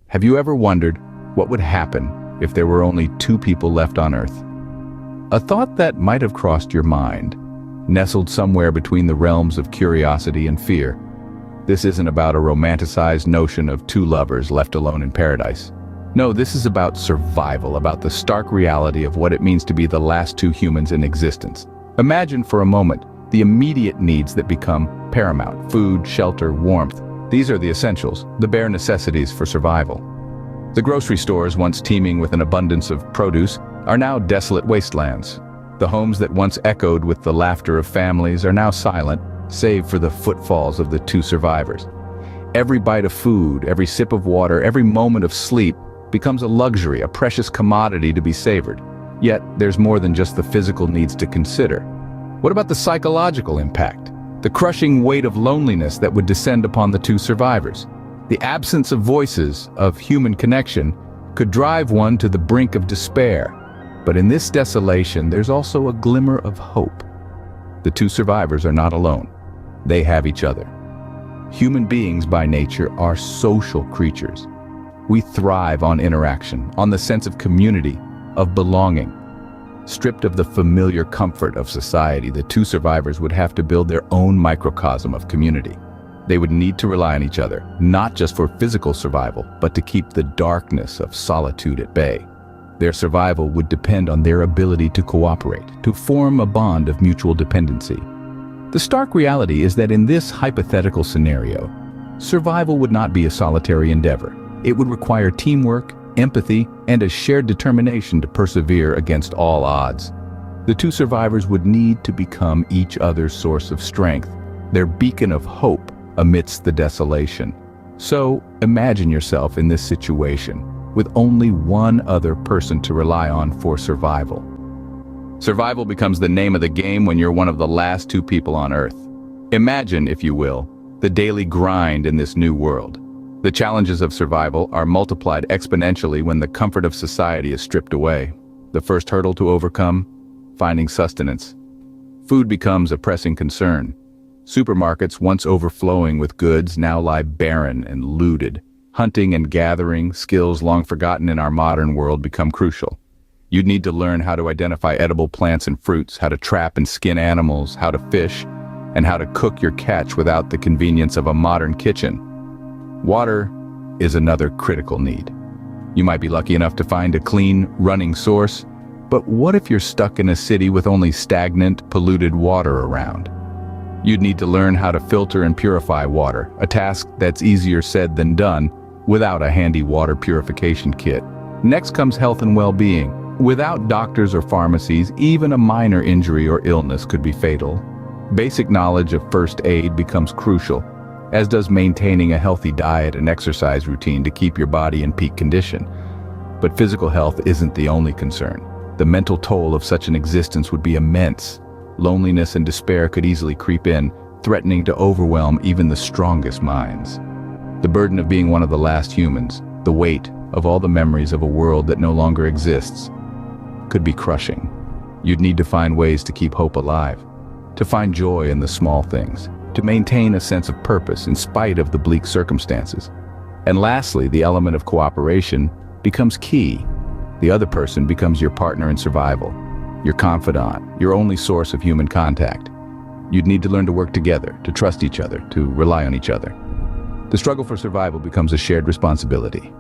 Have you ever wondered what would happen if there were only two people left on Earth? A thought that might have crossed your mind, nestled somewhere between the realms of curiosity and fear. This isn't about a romanticized notion of two lovers left alone in paradise. No, this is about survival, about the stark reality of what it means to be the last two humans in existence. Imagine for a moment the immediate needs that become paramount: food, shelter, warmth. These are the essentials, the bare necessities for survival. The grocery stores, once teeming with an abundance of produce, are now desolate wastelands. The homes that once echoed with the laughter of families are now silent, save for the footfalls of the two survivors. Every bite of food, every sip of water, every moment of sleep becomes a luxury, a precious commodity to be savored. Yet, there's more than just the physical needs to consider. What about the psychological impact? The crushing weight of loneliness that would descend upon the two survivors. The absence of voices, of human connection, could drive one to the brink of despair. But in this desolation, there's also a glimmer of hope. The two survivors are not alone. They have each other. Human beings by nature are social creatures. We thrive on interaction, on the sense of community, of belonging. Stripped of the familiar comfort of society, the two survivors would have to build their own microcosm of community. They would need to rely on each other, not just for physical survival, but to keep the darkness of solitude at bay. Their survival would depend on their ability to cooperate, to form a bond of mutual dependency. The stark reality is that in this hypothetical scenario, survival would not be a solitary endeavor. It would require teamwork, empathy, and a shared determination to persevere against all odds. The two survivors would need to become each other's source of strength, their beacon of hope amidst the desolation. So, imagine yourself in this situation, with only one other person to rely on for survival. Survival becomes the name of the game when you're one of the last two people on Earth. Imagine, if you will, the daily grind in this new world. The challenges of survival are multiplied exponentially when the comfort of society is stripped away. The first hurdle to overcome? Finding sustenance. Food becomes a pressing concern. Supermarkets, once overflowing with goods, now lie barren and looted. Hunting and gathering, skills long forgotten in our modern world, become crucial. You'd need to learn how to identify edible plants and fruits, how to trap and skin animals, how to fish, and how to cook your catch without the convenience of a modern kitchen. Water is another critical need. You might be lucky enough to find a clean, running source, but what if you're stuck in a city with only stagnant, polluted water around? You'd need to learn how to filter and purify water, a task that's easier said than done without a handy water purification kit. Next comes health and well-being. Without doctors or pharmacies, even a minor injury or illness could be fatal. Basic knowledge of first aid becomes crucial, as does maintaining a healthy diet and exercise routine to keep your body in peak condition. But physical health isn't the only concern. The mental toll of such an existence would be immense. Loneliness and despair could easily creep in, threatening to overwhelm even the strongest minds. The burden of being one of the last humans, the weight of all the memories of a world that no longer exists, could be crushing. You'd need to find ways to keep hope alive, to find joy in the small things, to maintain a sense of purpose in spite of the bleak circumstances. And lastly, the element of cooperation becomes key. The other person becomes your partner in survival, your confidant, your only source of human contact. You'd need to learn to work together, to trust each other, to rely on each other. The struggle for survival becomes a shared responsibility,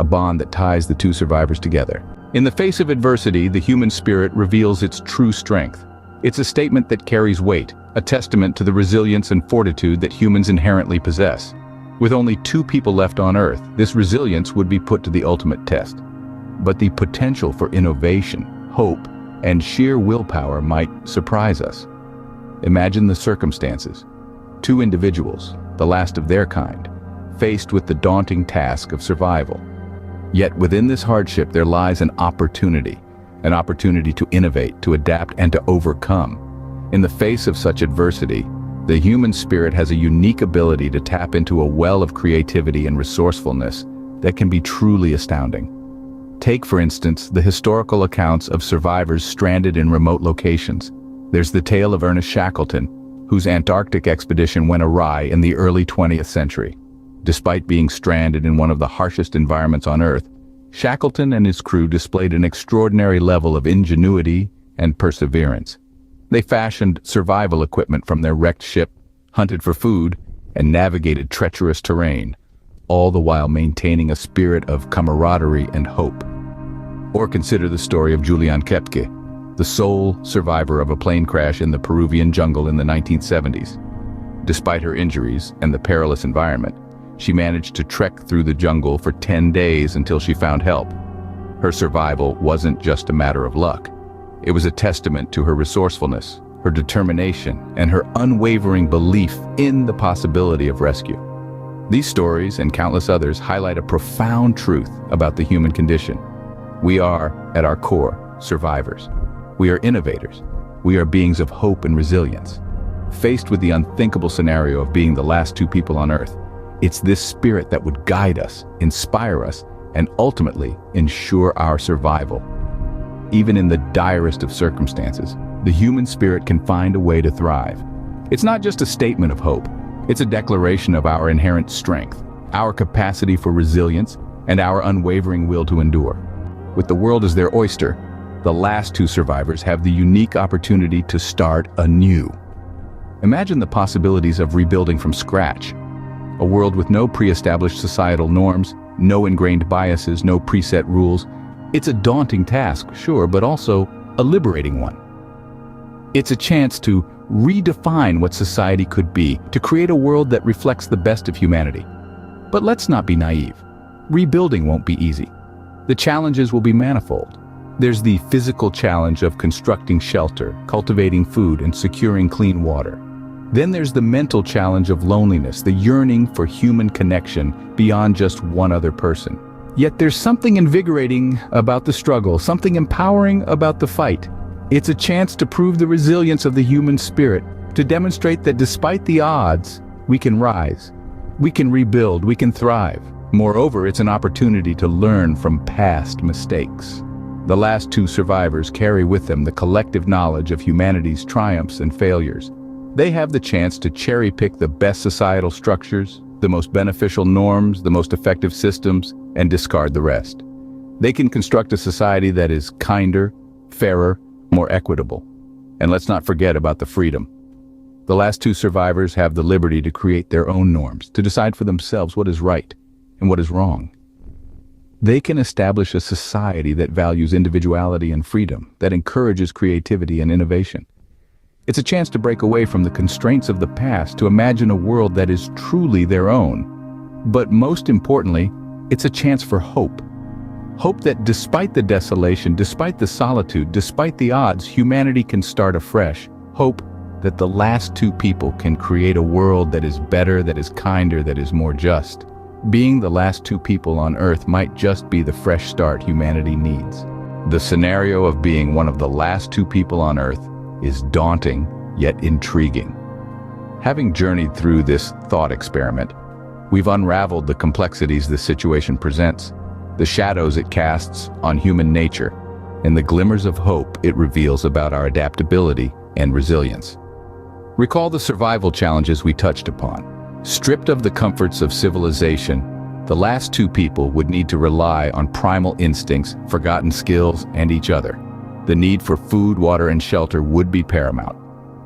a bond that ties the two survivors together. In the face of adversity, the human spirit reveals its true strength. It's a statement that carries weight, a testament to the resilience and fortitude that humans inherently possess. With only two people left on Earth, this resilience would be put to the ultimate test. But the potential for innovation, hope, and sheer willpower might surprise us. Imagine the circumstances. Two individuals, the last of their kind, faced with the daunting task of survival. Yet within this hardship there lies an opportunity to innovate, to adapt, and to overcome. In the face of such adversity, the human spirit has a unique ability to tap into a well of creativity and resourcefulness that can be truly astounding. Take, for instance, the historical accounts of survivors stranded in remote locations. There's the tale of Ernest Shackleton, whose Antarctic expedition went awry in the early 20th century. Despite being stranded in one of the harshest environments on Earth, Shackleton and his crew displayed an extraordinary level of ingenuity and perseverance. They fashioned survival equipment from their wrecked ship, hunted for food, and navigated treacherous terrain, all the while maintaining a spirit of camaraderie and hope. Or consider the story of Julian Kepke, the sole survivor of a plane crash in the Peruvian jungle in the 1970s. Despite her injuries and the perilous environment, she managed to trek through the jungle for 10 days until she found help. Her survival wasn't just a matter of luck. It was a testament to her resourcefulness, her determination, and her unwavering belief in the possibility of rescue. These stories and countless others highlight a profound truth about the human condition. We are, at our core, survivors. We are innovators. We are beings of hope and resilience. Faced with the unthinkable scenario of being the last two people on Earth, it's this spirit that would guide us, inspire us, and ultimately ensure our survival. Even in the direst of circumstances, the human spirit can find a way to thrive. It's not just a statement of hope. It's a declaration of our inherent strength, our capacity for resilience, and our unwavering will to endure. With the world as their oyster, the last two survivors have the unique opportunity to start anew. Imagine the possibilities of rebuilding from scratch. A world with no pre-established societal norms, no ingrained biases, no preset rules. It's a daunting task, sure, but also a liberating one. It's a chance to redefine what society could be, to create a world that reflects the best of humanity. But let's not be naive. Rebuilding won't be easy. The challenges will be manifold. There's the physical challenge of constructing shelter, cultivating food, and securing clean water. Then there's the mental challenge of loneliness, the yearning for human connection beyond just one other person. Yet there's something invigorating about the struggle, something empowering about the fight. It's a chance to prove the resilience of the human spirit, to demonstrate that despite the odds, we can rise, we can rebuild, we can thrive. Moreover, it's an opportunity to learn from past mistakes. The last two survivors carry with them the collective knowledge of humanity's triumphs and failures. They have the chance to cherry-pick the best societal structures, the most beneficial norms, the most effective systems, and discard the rest. They can construct a society that is kinder, fairer, more equitable. And let's not forget about the freedom. The last two survivors have the liberty to create their own norms, to decide for themselves what is right and what is wrong. They can establish a society that values individuality and freedom, that encourages creativity and innovation. It's a chance to break away from the constraints of the past, to imagine a world that is truly their own. But most importantly, it's a chance for hope. Hope that despite the desolation, despite the solitude, despite the odds, humanity can start afresh. Hope that the last two people can create a world that is better, that is kinder, that is more just. Being the last two people on Earth might just be the fresh start humanity needs. The scenario of being one of the last two people on Earth is daunting, yet intriguing. Having journeyed through this thought experiment, we've unraveled the complexities this situation presents, the shadows it casts on human nature, and the glimmers of hope it reveals about our adaptability and resilience. Recall the survival challenges we touched upon. Stripped of the comforts of civilization, the last two people would need to rely on primal instincts, forgotten skills, and each other. The need for food, water, and shelter would be paramount.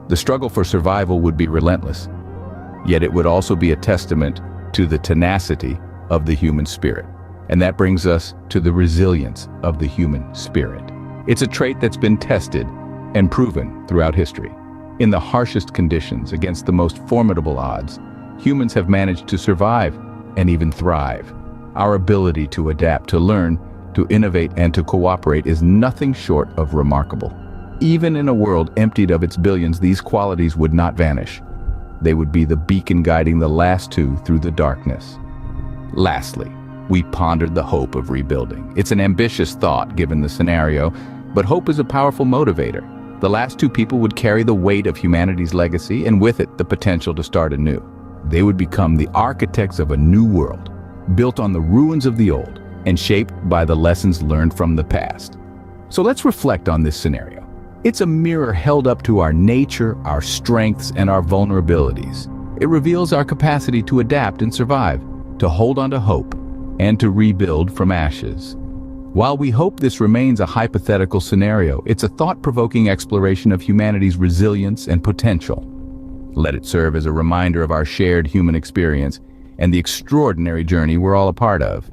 The struggle for survival would be relentless. Yet it would also be a testament to the tenacity of the human spirit. And that brings us to the resilience of the human spirit. It's a trait that's been tested and proven throughout history. In the harshest conditions, against the most formidable odds, humans have managed to survive and even thrive. Our ability to adapt, to learn, to innovate, and to cooperate is nothing short of remarkable. Even in a world emptied of its billions, these qualities would not vanish. They would be the beacon guiding the last two through the darkness. Lastly, we pondered the hope of rebuilding. It's an ambitious thought given the scenario, but hope is a powerful motivator. The last two people would carry the weight of humanity's legacy, and with it, the potential to start anew. They would become the architects of a new world, built on the ruins of the old, and shaped by the lessons learned from the past. So let's reflect on this scenario. It's a mirror held up to our nature, our strengths, and our vulnerabilities. It reveals our capacity to adapt and survive. to hold on to hope, and to rebuild from ashes. While we hope this remains a hypothetical scenario, it's a thought-provoking exploration of humanity's resilience and potential. Let it serve as a reminder of our shared human experience and the extraordinary journey we're all a part of.